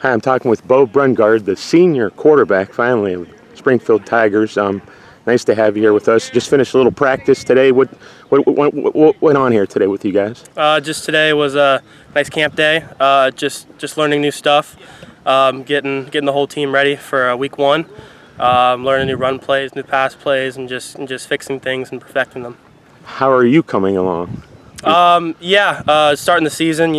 Hi, I'm talking with Beau Brungard, the senior quarterback, finally, of Springfield Tigers. Nice to have you here with us. Just finished a little practice today. What went on here today with you guys? Just today was a nice camp day. Just learning new stuff, getting the whole team ready for week one. Learning new run plays, new pass plays, and just fixing things and perfecting them. How are you coming along? Starting the season,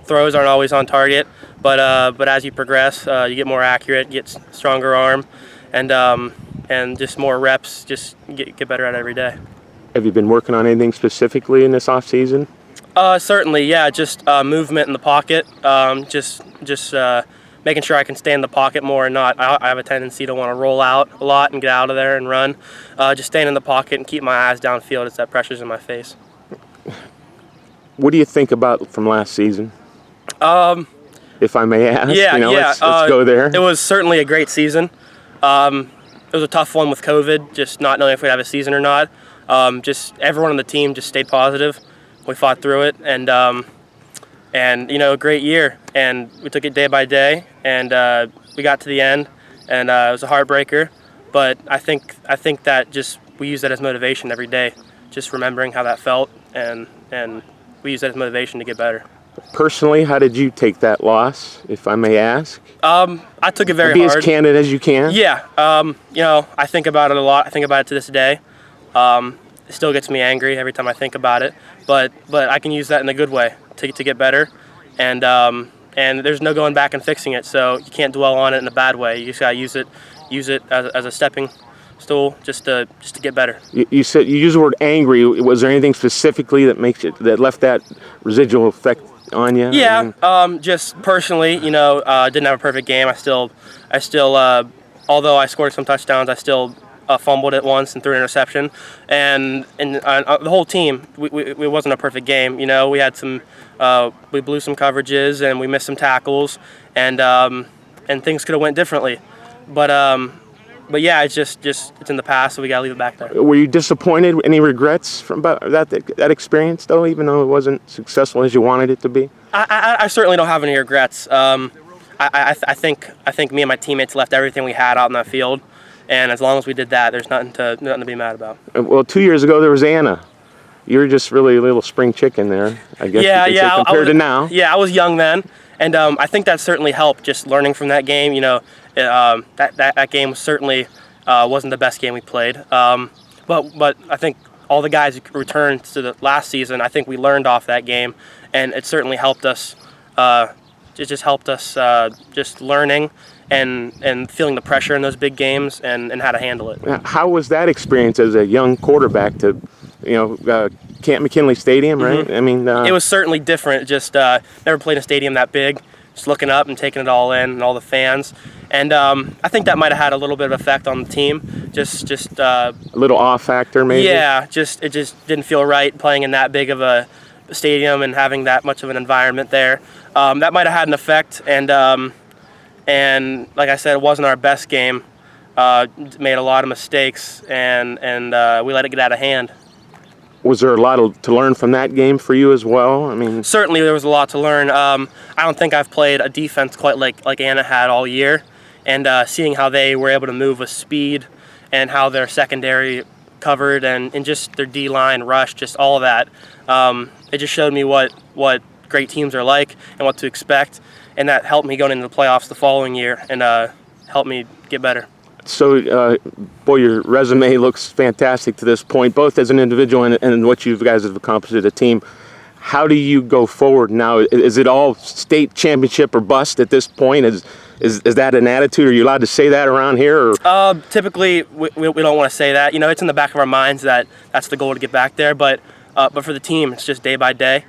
throws aren't always on target, but as you progress, you get more accurate, get stronger arm, and just more reps. Just get better at it every day. Have you been working on anything specifically in this off season? Certainly, yeah. Just movement in the pocket. Just making sure I can stay in the pocket more and not. I have a tendency to want to roll out a lot and get out of there and run. Just staying in the pocket and keep my eyes downfield as that pressure's in my face. What do you think about from last season? If I may ask, let's go there. It was certainly a great season. It was a tough one with COVID, just not knowing if we'd have a season or not. Just everyone on the team just stayed positive. We fought through it, and a great year. And we took it day by day, and we got to the end, and it was a heartbreaker. But I think that just we use that as motivation every day, just remembering how that felt, and we use that as motivation to get better. Personally, how did you take that loss, if I may ask? I took it very hard. Be as candid as you can. Yeah. I think about it a lot. I think about it to this day. It still gets me angry every time I think about it, but I can use that in a good way to get better, and there's no going back and fixing it. So you can't dwell on it in a bad way. You just gotta use it as a stepping stool just to get better. You said you used the word angry. Was there anything specifically that left that residual effect on you? Yeah, just personally, didn't have a perfect game. I still, although I scored some touchdowns, I still fumbled it once and threw an interception. And the whole team, we wasn't a perfect game. We had we blew some coverages and we missed some tackles, and things could have went differently. But yeah, it's in the past, so we gotta leave it back there. Were you disappointed? Any regrets from that experience, though, even though it wasn't successful as you wanted it to be? I certainly don't have any regrets. I think me and my teammates left everything we had out in that field, and as long as we did that, there's nothing to be mad about. Well, 2 years ago there was Anna. You were just really a little spring chicken there, I guess. Yeah, you could say, compared to now. Yeah, I was young then, and I think that certainly helped. Just learning from that game, that game certainly wasn't the best game we played. But I think all the guys who returned to the last season, I think we learned off that game, and it certainly helped us. It just helped us just learning and feeling the pressure in those big games and how to handle it. How was that experience as a young quarterback to, Camp McKinley Stadium, right? Mm-hmm. I mean, it was certainly different. Just never played in a stadium that big. Just looking up and taking it all in, and all the fans, and I think that might have had a little bit of effect on the team. Just a little off factor, maybe. Yeah, it just didn't feel right playing in that big of a stadium and having that much of an environment there. That might have had an effect, and like I said, it wasn't our best game. Made a lot of mistakes, and we let it get out of hand. Was there a lot to learn from that game for you as well? I mean, certainly there was a lot to learn. I don't think I've played a defense quite like Anna had all year, and seeing how they were able to move with speed and how their secondary covered and just their D-line rush, just all of that. It just showed me what great teams are like and what to expect, and that helped me going into the playoffs the following year and helped me get better. So, boy, your resume looks fantastic to this point, both as an individual and what you guys have accomplished as a team. How do you go forward now? Is it all state championship or bust at this point? Is that an attitude? Are you allowed to say that around here? Or? Typically, we don't want to say that. It's in the back of our minds that that's the goal to get back there. But for the team, it's just day by day.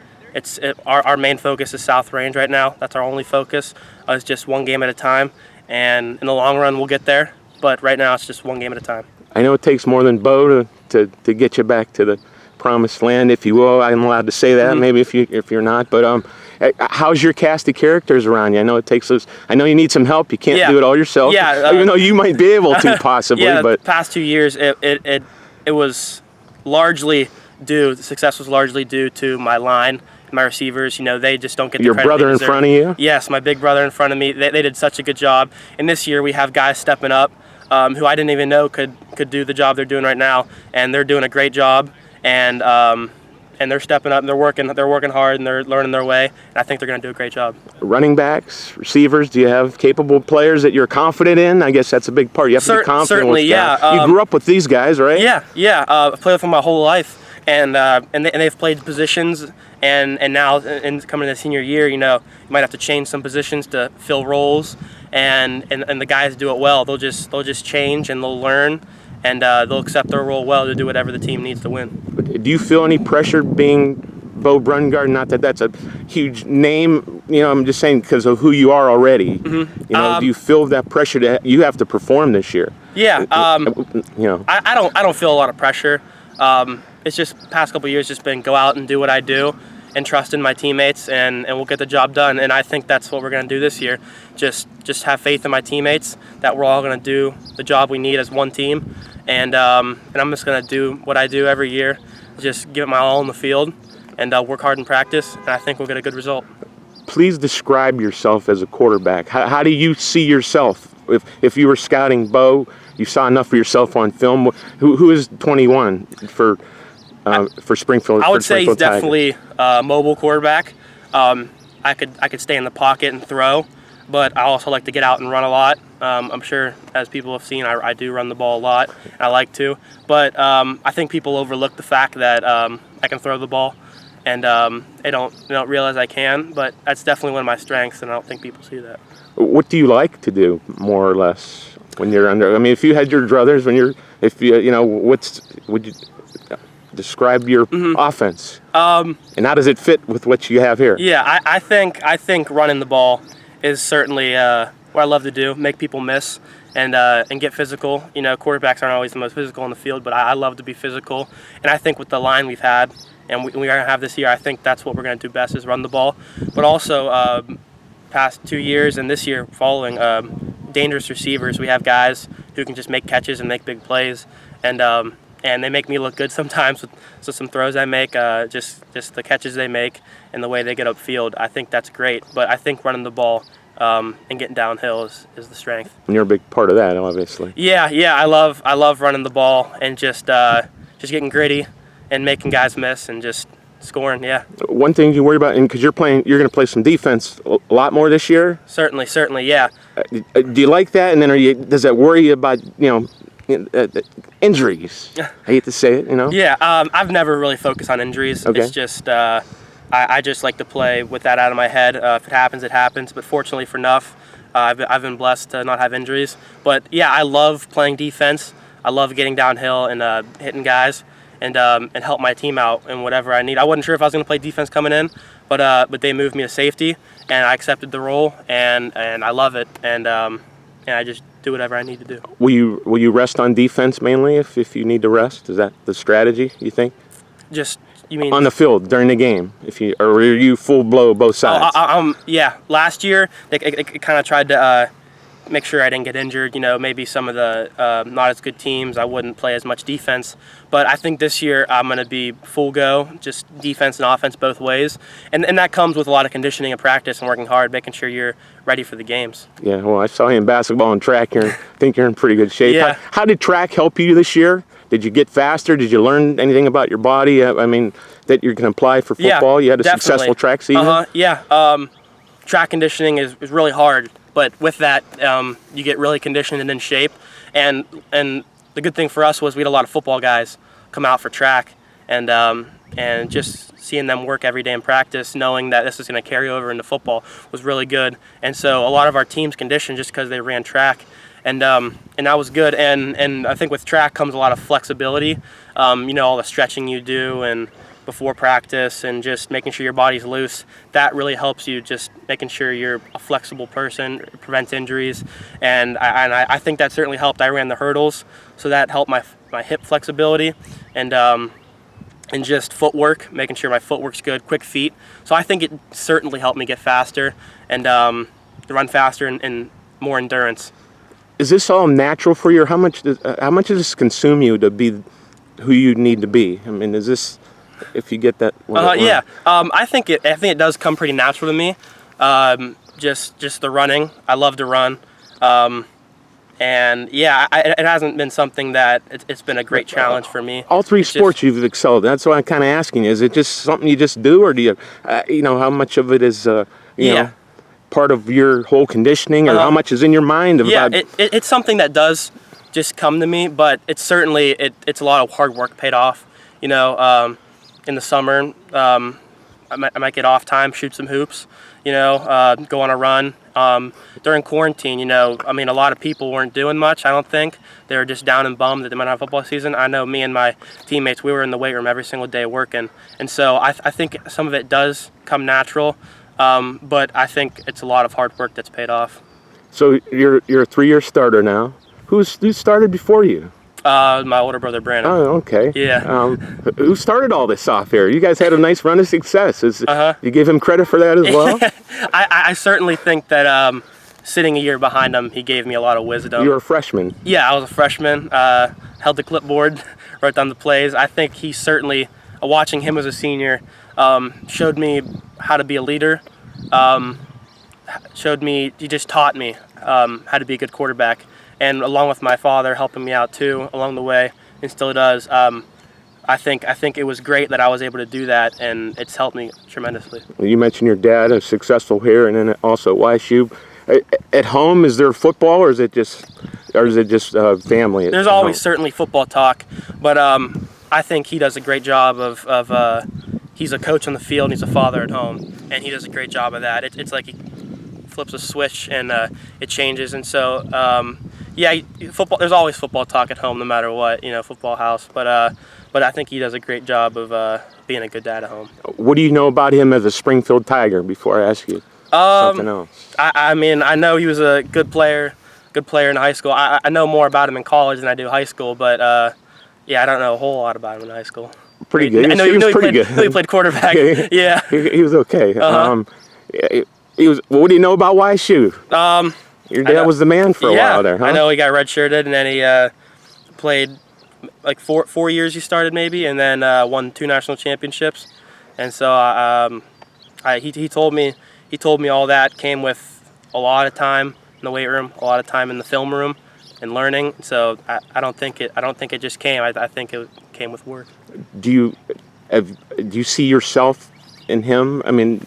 Our main focus is South Range right now. That's our only focus. It's just one game at a time, and in the long run, we'll get there. But right now, it's just one game at a time. I know it takes more than Beau to get you back to the promised land, if you will. I'm allowed to say that, maybe if you're not. But how's your cast of characters around you? I know it takes those. I know you need some help. You can't do it all yourself. Yeah, even though you might be able to possibly. Yeah, but the past 2 years, it was largely the success was largely due to my line my receivers, they just don't get the Your credit brother they in deserve. front of you? Yes, my big brother in front of me. They did such a good job. And this year we have guys stepping up who I didn't even know could do the job they're doing right now, and they're doing a great job. And they're stepping up, and they're working hard, and they're learning their way. And I think they're going to do a great job. Running backs, receivers, do you have capable players that you're confident in? I guess that's a big part. You have to be confident certainly, with yeah. guys. You grew up with these guys, right? Yeah. I've played with them my whole life, and they've played positions, and now coming to the senior year, you might have to change some positions to fill roles, and the guys do it well. They'll just change, and they'll learn, and they'll accept their role well to do whatever the team needs to win. Do you feel any pressure being Beau Brungard? Not that that's a huge name, I'm just saying because of who you are already. Do you feel that pressure you have to perform this year? Yeah. I don't feel a lot of pressure. It's just past couple of years just been go out and do what I do and trust in my teammates, and we'll get the job done. And I think that's what we're going to do this year. Just have faith in my teammates that we're all going to do the job we need as one team. And I'm just going to do what I do every year, just give it my all in the field and work hard in practice, and I think we'll get a good result. Please describe yourself as a quarterback. How do you see yourself? If you were scouting Beau, you saw enough of yourself on film. Who is 21 for Springfield? I would say he's Tigers? Definitely a mobile quarterback. I could stay in the pocket and throw, but I also like to get out and run a lot. I'm sure, as people have seen, I do run the ball a lot, and I like to. But I think people overlook the fact that I can throw the ball, and they don't realize I can. But that's definitely one of my strengths, and I don't think people see that. What do you like to do, more or less, when you're under? I mean, if you had your druthers, would you describe your offense? And how does it fit with what you have here? Yeah, I think running the ball is certainly what I love to do. Make people miss and get physical. Quarterbacks aren't always the most physical in the field, but I love to be physical. And I think with the line we've had and we're going to have this year, I think that's what we're going to do best is run the ball. But also, past 2 years and this year following, dangerous receivers. We have guys who can just make catches and make big plays, and they make me look good sometimes with some throws I make, just the catches they make and the way they get upfield. I think that's great, but I think running the ball and getting downhill is the strength. And you're a big part of that, obviously. Yeah, I love running the ball and just getting gritty and making guys miss and just scoring. Yeah. One thing you worry about, and because you're going to play some defense a lot more this year. Certainly, yeah. Do you like that? And then does that worry you about injuries? I hate to say it, Yeah, I've never really focused on injuries. Okay. It's just I just like to play with that out of my head. If it happens, it happens. But fortunately for Nuff, I've been blessed to not have injuries. But yeah, I love playing defense. I love getting downhill and hitting guys and help my team out in whatever I need. I wasn't sure if I was going to play defense coming in, but they moved me to safety, and I accepted the role, and I love it. And I just do whatever I need to do. Will you rest on defense mainly if you need to rest? Is that the strategy, you think? You mean on the field during the game? Or are you full blow both sides? Yeah. Last year they kind of tried to make sure I didn't get injured. Maybe some of the not as good teams I wouldn't play as much defense. But I think this year I'm going to be full go, just defense and offense both ways, and that comes with a lot of conditioning and practice and working hard, making sure you're ready for the games. Yeah. Well, I saw you in basketball and track. I think you're in pretty good shape. Yeah. How did track help you this year? Did you get faster? Did you learn anything about your body? I mean, that you can apply for football? Yeah, you had a definitely. successful track season? Yeah. Track conditioning is really hard, but with that, you get really conditioned and in shape. And the good thing for us was we had a lot of football guys come out for track, and just seeing them work every day in practice, knowing that this is going to carry over into football was really good. And so a lot of our teams conditioned just because they ran track. And that was good. And I think with track comes a lot of flexibility. All the stretching you do and before practice and just making sure your body's loose. That really helps you, just making sure you're a flexible person, prevents injuries. And I think that certainly helped. I ran the hurdles, so that helped my hip flexibility and just footwork, making sure my footwork's good, quick feet. So I think it certainly helped me get faster and run faster and more endurance. Is this all natural for you, or how much does this consume you to be who you need to be? I mean, is this if you get that. Yeah. I think it does come pretty natural to me. Just the running. I love to run. And yeah, it hasn't been something that it's been a great challenge for me. All three sports you've excelled. That's why I'm kind of asking you. Is it just something you just do, or do you, how much of it is, you know, part of your whole conditioning, or how much is in your mind? It's something that does just come to me, but it's certainly it's a lot of hard work paid off. You know, in the summer, I might get off time, shoot some hoops. You know, go on a run. During quarantine, you know, I mean, a lot of people weren't doing much, I don't think. They were just down and bummed that they might not have football season. I know me and my teammates, we were in the weight room every single day working. And so I think some of it does come natural, but I think it's a lot of hard work that's paid off. So you're a 3-year starter now. Who started before you? My older brother, Brandon. Oh, okay. Yeah. Who started all this off here? You guys had a nice run of success. You give him credit for that as well? I certainly think that sitting a year behind him, he gave me a lot of wisdom. You were a freshman. Yeah, I was a freshman. Held the clipboard, wrote down the plays. I think he certainly, watching him as a senior, showed me how to be a leader. He just taught me how to be a good quarterback. And along with my father helping me out too along the way, and still does. I think it was great that I was able to do that, and it's helped me tremendously. Well, you mentioned your dad is successful here, and then also at YSU. At home, is there football, or is it just family? There's always certainly football talk, but I think he does a great job of he's a coach on the field, and he's a father at home, and he does a great job of that. It's like he flips a switch and it changes, and so. Football. There's always football talk at home, no matter what, football house. But I think he does a great job of being a good dad at home. What do you know about him as a Springfield Tiger? Before I ask you something else. I mean, I know he was a good player in high school. I know more about him in college than I do high school, but I don't know a whole lot about him in high school. Pretty good. I know pretty good. He played quarterback. Yeah. He was okay. He was. Well, what do you know about YSU? Your dad was the man for a while there, huh? I know he got redshirted, and then he played like 4 years he started maybe, and then won 2 national championships. And so he told me all that came with a lot of time in the weight room, a lot of time in the film room, and learning. So I don't think it just came. I think it came with work. Do you see yourself in him? I mean,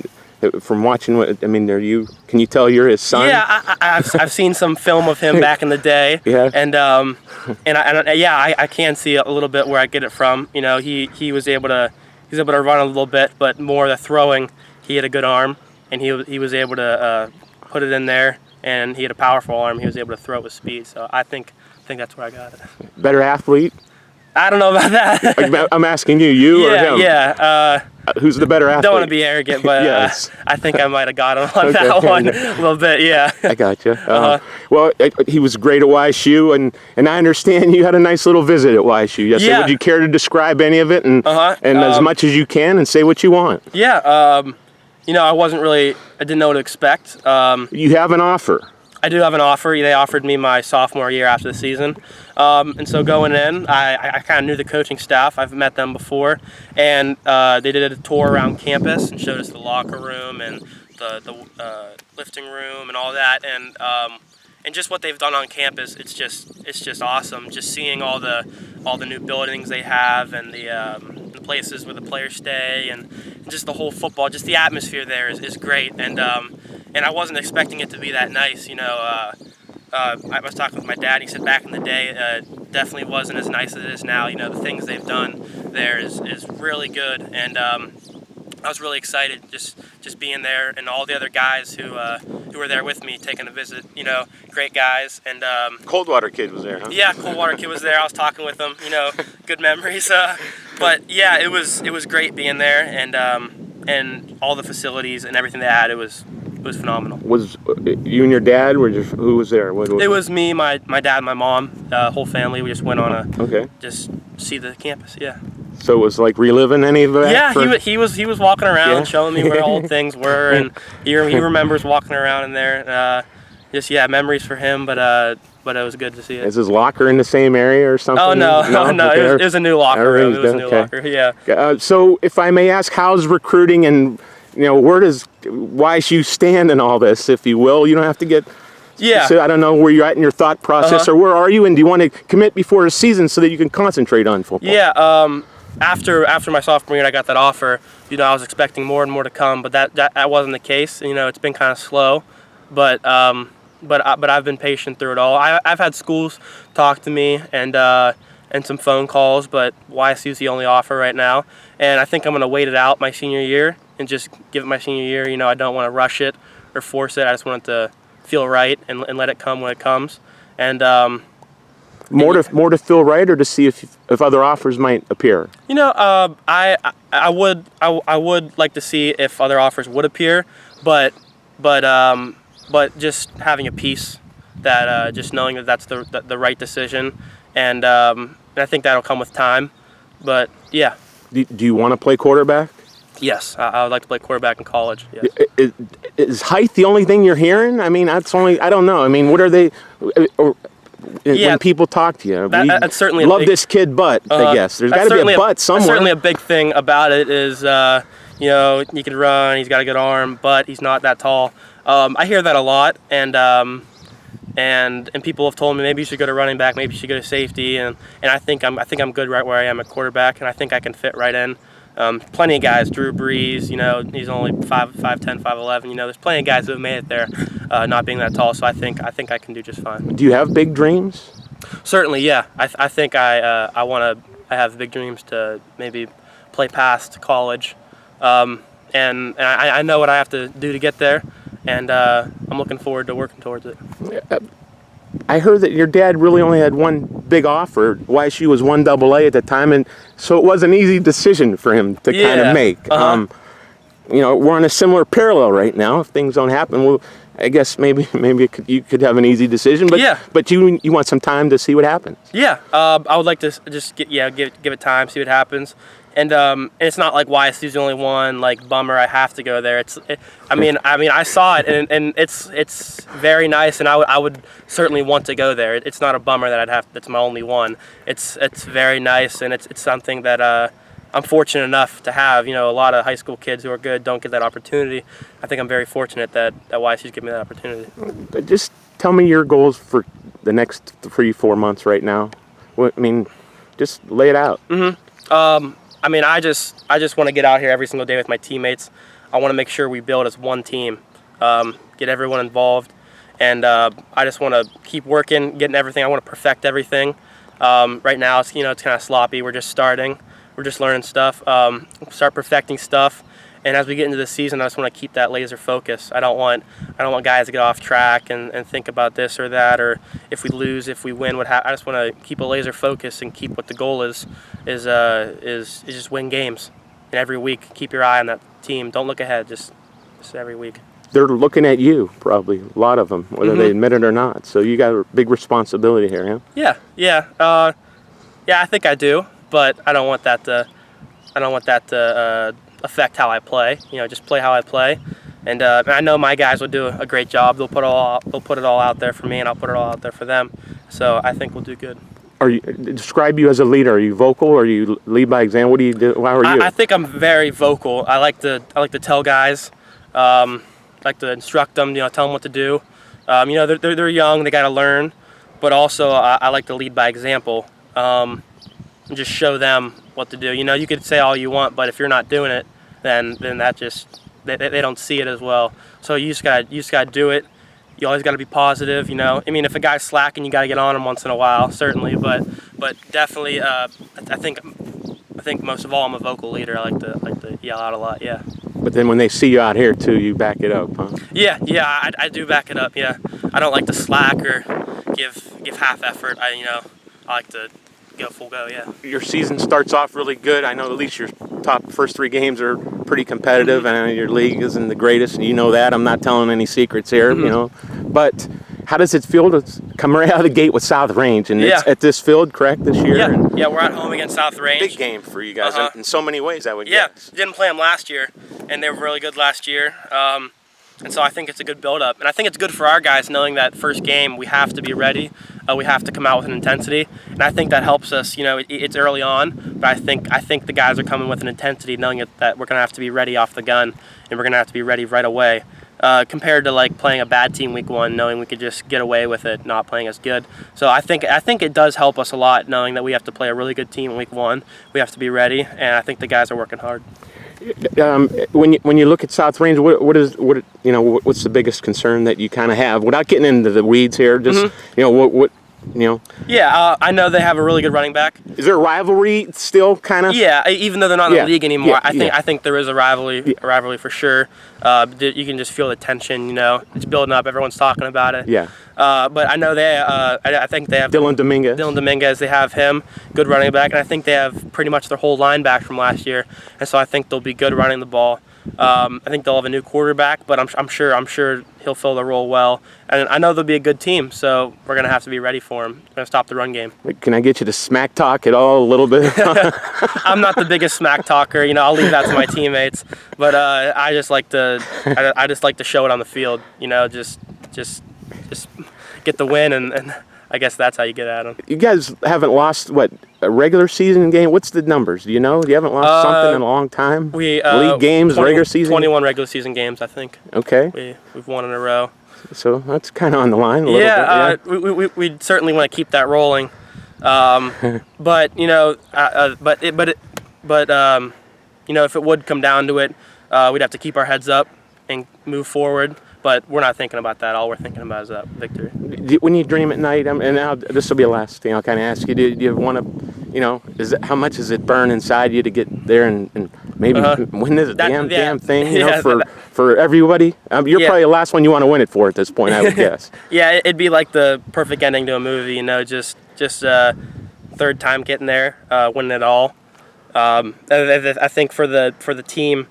from watching can you tell you're his son? Yeah, I've seen some film of him back in the day. Yeah. And I can see a little bit where I get it from. You know, he was able to run a little bit, but more the throwing. He had a good arm, and he was able to put it in there, and he had a powerful arm. He was able to throw it with speed. So I think that's where I got it. Better athlete? I don't know about that. I'm asking you or him? Yeah. Who's the better athlete? Don't want to be arrogant, but yes. I think I might have got him on that one a little bit, yeah. I got you. Well, he was great at YSU, and I understand you had a nice little visit at YSU. Yes. Yeah. So would you care to describe any of it and as much as you can and say what you want? Yeah. I didn't know what to expect. You have an offer. I do have an offer. They offered me my sophomore year after the season. And so going in, I kind of knew the coaching staff. I've met them before. And they did a tour around campus and showed us the locker room and the lifting room and all that. And just what they've done on campus, it's just awesome. Just seeing all the new buildings they have and the places where the players stay and just the whole football, just the atmosphere there is great. And I wasn't expecting it to be that nice, I was talking with my dad. He said back in the day, definitely wasn't as nice as it is now. The things they've done there is really good, and I was really excited just being there, and all the other guys who were there with me taking a visit. Great guys, and Coldwater kid was there, huh? Yeah, Coldwater kid was there. I was talking with him. Good memories. But yeah, it was great being there, and all the facilities and everything they had. It was phenomenal. Was you and your dad? Who was there? It was me, my dad, my mom, whole family. We just went on just see the campus. Yeah. So it was like reliving any of that? Yeah, he was walking around showing me where old things were, and he remembers walking around in there. just memories for him. But it was good to see it. Is his locker in the same area or something? Oh no. Okay. It was a new locker room. It was a new locker. Yeah. So if I may ask, how's recruiting and where does YSU stand in all this, if you will? You don't have to get. Yeah. So I don't know where you're at in your thought process, or where are you, and do you want to commit before the season so that you can concentrate on football? Yeah. After my sophomore year, I got that offer. I was expecting more and more to come, but that wasn't the case. It's been kind of slow, but I've been patient through it all. I've had schools talk to me and some phone calls, but YSU is the only offer right now, and I think I'm going to wait it out my senior year and just give it my senior year. I don't want to rush it or force it. I just want it to feel right and let it come when it comes. And more to feel right, or to see if other offers might appear. I would like to see if other offers would appear, but just having a peace that just knowing that that's the right decision, and I think that'll come with time. But yeah. Do you want to play quarterback? Yes, I would like to play quarterback in college. Yes. Is height the only thing you're hearing? I mean, I don't know. I mean, what are they? When people talk to you, that's certainly love this kid, but I guess there's got to be a but somewhere. That's certainly a big thing about it is, he can run, he's got a good arm, but he's not that tall. I hear that a lot, and people have told me maybe you should go to running back, maybe you should go to safety, and I think I'm good right where I am at quarterback, and I think I can fit right in. Plenty of guys, Drew Brees, he's only 5'10", 5'11". There's plenty of guys who have made it there, not being that tall. So I think I can do just fine. Do you have big dreams? Certainly, yeah. I think I have big dreams to maybe play past college, and I know what I have to do to get there, and I'm looking forward to working towards it. I heard that your dad really only had one big offer. YSU was 1AA at the time, and so it was an easy decision for him to kind of make. We're on a similar parallel right now. If things don't happen, well, I guess maybe you could have an easy decision. But but you want some time to see what happens. Yeah, I would like to just give it time, see what happens. And it's not like YSU's the only one. Like, bummer, I have to go there. I mean, I saw it, and it's very nice, and I would certainly want to go there. It's not a bummer that that's my only one. It's very nice, and it's something that I'm fortunate enough to have. A lot of high school kids who are good don't get that opportunity. I think I'm very fortunate that YSU's given me that opportunity. Just tell me your goals for the next 3-4 months right now. Just lay it out. I just want to get out here every single day with my teammates. I want to make sure we build as one team, get everyone involved, and I just want to keep working, getting everything. I want to perfect everything. Right now, it's kind of sloppy. We're just starting. We're just learning stuff. Start perfecting stuff, and as we get into the season, I just want to keep that laser focus. I don't want guys to get off track and think about this or that, or if we lose, if we win, what happens. I just want to keep a laser focus and keep what the goal is just win games. And every week, keep your eye on that team. Don't look ahead. Just every week. They're looking at you, probably, a lot of them, whether they admit it or not. So you got a big responsibility here, huh? Yeah. I think I do, but I don't want that to affect how I play. Just play how I play. And I know my guys will do a great job. They'll put it all out there for me, and I'll put it all out there for them. So I think we'll do good. Describe you as a leader. Are you vocal, or you lead by example? What do you do? How are you? I think I'm very vocal. I like to tell guys, like to instruct them. Tell them what to do. They're young. They got to learn. But also, I like to lead by example. And just show them what to do. You could say all you want, but if you're not doing it, then that just they don't see it as well. So you just gotta do it. You always gotta be positive. If a guy's slacking, you gotta get on him once in a while, certainly. But definitely, I think most of all, I'm a vocal leader. I like to yell out a lot. Yeah. But then when they see you out here too, you back it up, huh? Yeah, I do back it up. Yeah, I don't like to slack or give half effort. I like to go full go. Yeah. Your season starts off really good. I know at least your top first 3 games are pretty competitive, and your league isn't the greatest, and you know that. I'm not telling any secrets here, But how does it feel to come right out of the gate with South Range? And it's at this field, correct, this year? Yeah, we're at home against South Range. Big game for you guys in so many ways, I would guess. guess. Didn't play them last year, and they were really good last year. And so I think it's a good build-up. And I think it's good for our guys knowing that first game we have to be ready. We have to come out with an intensity. And I think that helps us. It's early on, but I think the guys are coming with an intensity knowing that we're going to have to be ready off the gun and we're going to have to be ready right away. Compared to like playing a bad team week 1, knowing we could just get away with it, not playing as good. So I think it does help us a lot knowing that we have to play a really good team in week 1. We have to be ready, and I think the guys are working hard. When you look at South Range, what's the biggest concern that you kind of have without getting into the weeds here? Just Yeah, I know they have a really good running back. Is there a rivalry still, kind of? Yeah, even though they're not in the league anymore, Yeah, I think there is a rivalry for sure. You can just feel the tension. It's building up. Everyone's talking about it. Yeah. But I know I think they have Dylan Dominguez. They have him, good running back, and I think they have pretty much their whole line back from last year, and so I think they'll be good running the ball. I think they'll have a new quarterback, but I'm sure he'll fill the role well, and I know they'll be a good team. So we're gonna have to be ready for him. We're gonna stop the run game. Can I get you to smack talk at all a little bit? I'm not the biggest smack talker. I'll leave that to my teammates, but I just like to show it on the field. Just get the win, and I guess that's how you get at them. You guys haven't lost, a regular season game? What's the numbers? Do you know? You haven't lost something in a long time? League games, regular season? 21 regular season games, I think. Okay. We've won in a row. So that's kind of on the line a little bit. Yeah. We certainly want to keep that rolling. But if it would come down to it, we'd have to keep our heads up and move forward. But we're not thinking about that. All we're thinking about is that victory. When you dream at night, this will be the last thing I'll kind of ask you. Do you want to, how much does it burn inside you to get there and maybe win this damn thing, for everybody? You're probably the last one you want to win it for at this point, I would guess. Yeah, it'd be like the perfect ending to a movie, just third time getting there, winning it all. I think for the team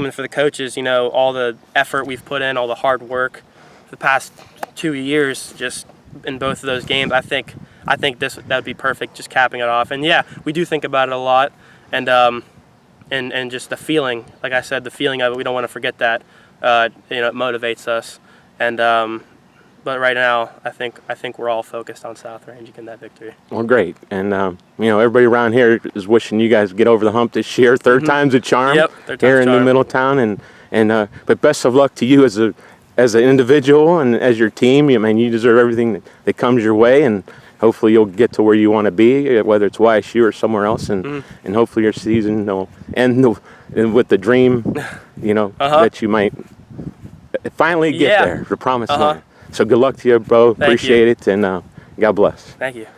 and for the coaches, all the effort we've put in, all the hard work for the past 2 years, just in both of those games, I think that would be perfect, just capping it off. And yeah, we do think about it a lot, and just the feeling, like I said, the feeling of it, we don't want to forget that. It motivates us, and but right now, I think we're all focused on South Range getting that victory. Well, great, and everybody around here is wishing you guys get over the hump this year. Third time's a charm. Yep, third time's here in charm. New Middletown, but best of luck to you as an individual and as your team. You deserve everything that comes your way, and hopefully you'll get to where you want to be, whether it's YSU or somewhere else, and hopefully your season will end with the dream, that you might finally get there, the promised land. So good luck to you, bro. Appreciate it, and God bless. Thank you.